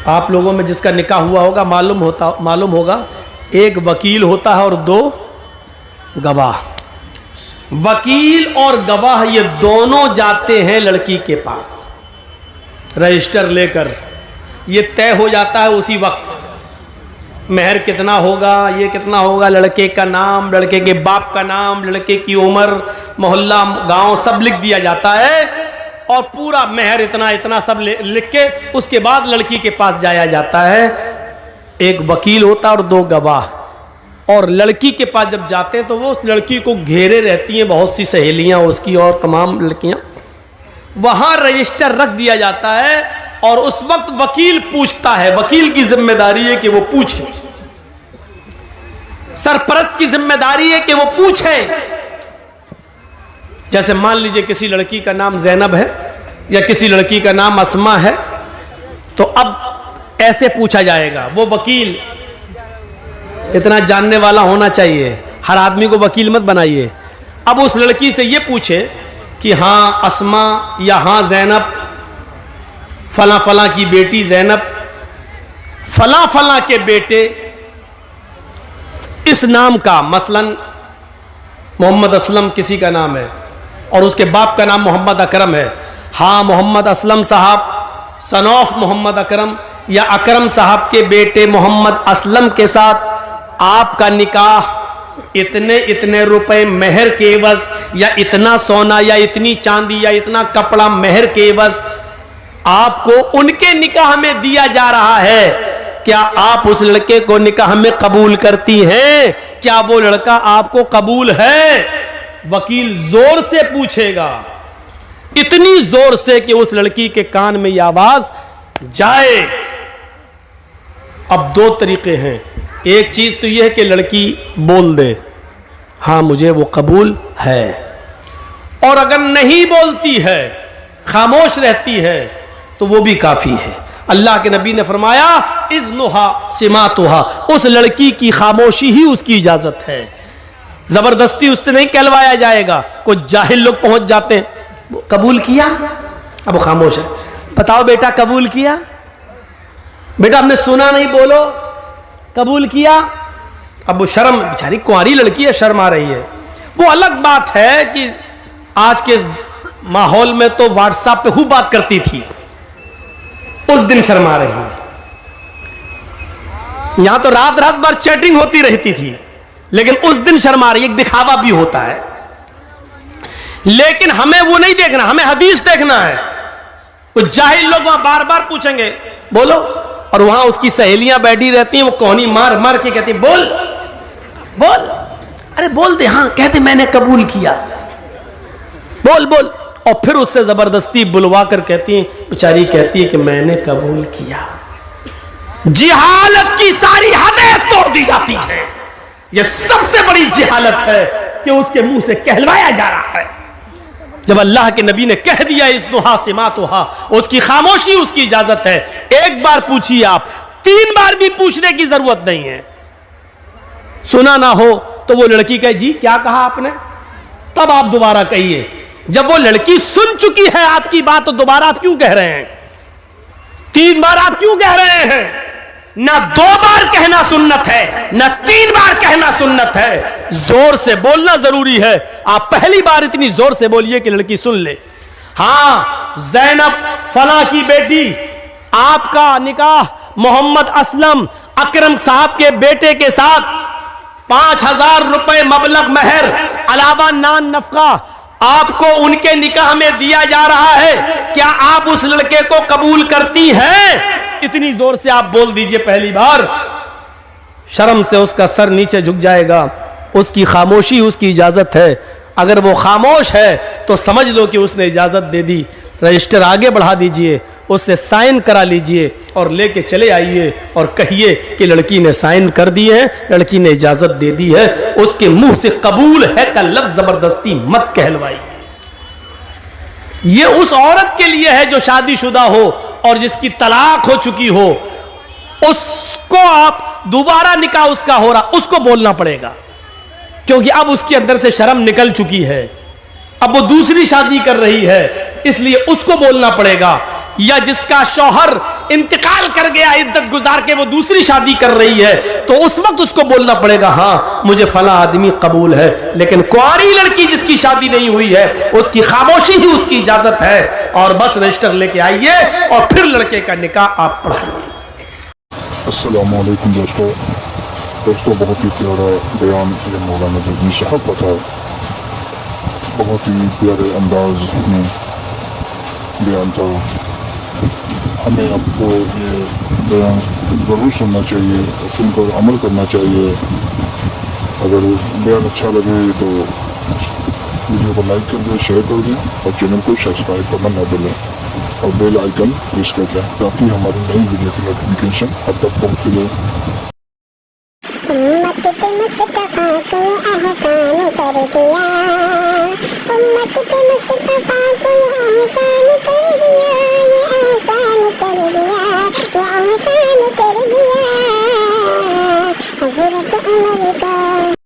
आप लोगों में जिसका निकाह हुआ होगा मालूम होगा, एक वकील होता है और दो गवाह। वकील और गवाह ये दोनों जाते हैं लड़की के पास रजिस्टर लेकर। ये तय हो जाता है उसी वक्त, मेहर कितना होगा, ये कितना होगा, लड़के का नाम, लड़के के बाप का नाम, लड़के की उम्र, मोहल्ला, गांव सब लिख दिया जाता है और पूरा मेहर इतना इतना सब लिख के उसके बाद लड़की के पास जाया जाता है। एक वकील होता है और दो गवाह। और लड़की के पास जब जाते हैं तो वो उस लड़की को घेरे रहती हैं बहुत सी सहेलियां उसकी और तमाम लड़कियां। वहां रजिस्टर रख दिया जाता है और उस वक्त वकील पूछता है। वकील की जिम्मेदारी है कि वो पूछे, सरपरस्त की जिम्मेदारी है कि वो पूछे। जैसे मान लीजिए किसी लड़की का नाम जैनब है या किसी लड़की का नाम अस्मा है, तो अब ऐसे पूछा जाएगा। वो वकील इतना जानने वाला होना चाहिए, हर आदमी को वकील मत बनाइए। अब उस लड़की से ये पूछे कि हाँ अस्मा या हाँ जैनब, फला फला की बेटी जैनब, फला फला के बेटे इस नाम का, मसलन मोहम्मद असलम किसी का नाम है और उसके बाप का नाम मोहम्मद अकरम है। हाँ मोहम्मद असलम साहब सनौफ मोहम्मद अकरम या अकरम साहब के बेटे मोहम्मद असलम के साथ आपका निकाह इतने इतने रुपए मेहर के एवज या इतना सोना या इतनी चांदी या इतना कपड़ा मेहर के एवज आपको उनके निकाह में दिया जा रहा है। क्या आप उस लड़के को निकाह में कबूल करती हैं? क्या वो लड़का आपको कबूल है? वकील जोर से पूछेगा, इतनी जोर से कि उस लड़की के कान में यह आवाज जाए। अब दो तरीके हैं। एक चीज तो यह है कि लड़की बोल दे हाँ मुझे वो कबूल है, और अगर नहीं बोलती है, खामोश रहती है, तो वो भी काफी है। अल्लाह के नबी ने फरमाया इज़्नुहा सिमातुहा, उस लड़की की खामोशी ही उसकी इजाजत है। जबरदस्ती उससे नहीं कहलवाया जाएगा। कुछ जाहिल लोग पहुंच जाते हैं, कबूल किया, अब वो खामोश है। बताओ बेटा कबूल किया? बेटा आपने सुना नहीं, बोलो कबूल किया। अब वो शर्म, बेचारी कुंवारी लड़की है, शर्म आ रही है। वो अलग बात है कि आज के इस माहौल में तो व्हाट्सएप पे खूब बात करती थी, उस दिन शर्मा रही है। यहां तो रात रात भर चैटिंग होती रहती थी, लेकिन उस दिन शर्मा रही है। एक दिखावा भी होता है, लेकिन हमें वो नहीं देखना, हमें हदीस देखना है। वो जाहिल लोग वहां बार बार पूछेंगे बोलो, और वहां उसकी सहेलियां बैठी रहती हैं, वो कोहनी मार मार के कहती बोल बोल, अरे बोल दे, हाँ कहते मैंने कबूल किया, बोल बोल। और फिर उससे जबरदस्ती बुलवा कर कहती है, बेचारी कहती है कि मैंने कबूल किया। जिहालत की सारी हदें तोड़ दी जाती है। यह सबसे बड़ी जिहालत है कि उसके मुंह से कहलवाया जा रहा है। जब अल्लाह के नबी ने कह दिया इज़्नुहा सिमातुहा, उसकी खामोशी उसकी इजाजत है। एक बार पूछिए आप, 3 बार भी पूछने की जरूरत नहीं है। सुना ना हो तो वो लड़की कहे जी क्या कहा आपने, तब आप दोबारा कहिए। जब वो लड़की सुन चुकी है आपकी बात, तो दोबारा आप क्यों कह रहे हैं? 3 बार आप क्यों कह रहे हैं? ना 2 बार कहना सुन्नत है, ना 3 बार कहना सुन्नत है। जोर से बोलना जरूरी है। आप पहली बार इतनी जोर से बोलिए कि लड़की सुन ले। हाँ जैनब फला की बेटी, आपका निकाह मोहम्मद असलम अकरम साहब के बेटे के साथ 5000 रुपए मबलग मेहर अलावा नान नफका आपको उनके निकाह में दिया जा रहा है। क्या आप उस लड़के को कबूल करती हैं? इतनी जोर से आप बोल दीजिए पहली बार। शर्म से उसका सर नीचे झुक जाएगा। उसकी खामोशी उसकी इजाजत है। अगर वो खामोश है तो समझ लो कि उसने इजाजत दे दी। रजिस्टर आगे बढ़ा दीजिए, उससे साइन करा लीजिए और लेके चले आइए और कहिए कि लड़की ने साइन कर दिए हैं, लड़की ने इजाजत दे दी है। उसके मुंह से कबूल है का लफ्ज जबरदस्ती मत कहलवाइए। ये उस औरत के लिए है जो शादीशुदा हो और जिसकी तलाक हो चुकी हो। उसको आप दोबारा निकाह उसका हो रहा, उसको बोलना पड़ेगा, क्योंकि अब उसके अंदर से शर्म निकल चुकी है। अब वो दूसरी शादी कर रही है, इसलिए उसको बोलना पड़ेगा। या जिसका शौहर इंतकाल कर गया, इद्दत गुजार के वो दूसरी शादी कर रही है, तो उस वक्त उसको बोलना पड़ेगा हाँ मुझे फला आदमी कबूल है। लेकिन कुंवारी लड़की जिसकी शादी नहीं हुई है उसकी खामोशी ही उसकी इजाजत है, और बस रजिस्टर लेके आइए और फिर लड़के का निकाह आप पढ़ाइए। अस्सलाम वालेकुम दोस्तों, बहुत ही प्यारा बयान ये मौलाना रिजवी साहब का था। बहुत ही प्यारे अंदाज में बयान था। हमें आपको ये बयान ज़रूर सुनना चाहिए, सुनकर अमल करना चाहिए। अगर बयान अच्छा लगे तो वीडियो को लाइक कर दें, शेयर कर दें और चैनल को सब्सक्राइब करना ना भूलें और बेल आइकन प्रेस कर दें ताकि हमारी नई वीडियो की नोटिफिकेशन अब तक पहुँचे। उम्मत पे मुस्तफा के एहसान कर दिया, उम्मत पे मुस्तफा के एहसान कर दिया, ये एहसान कर दिया, ये एहसान कर दिया हज़रत उमर का।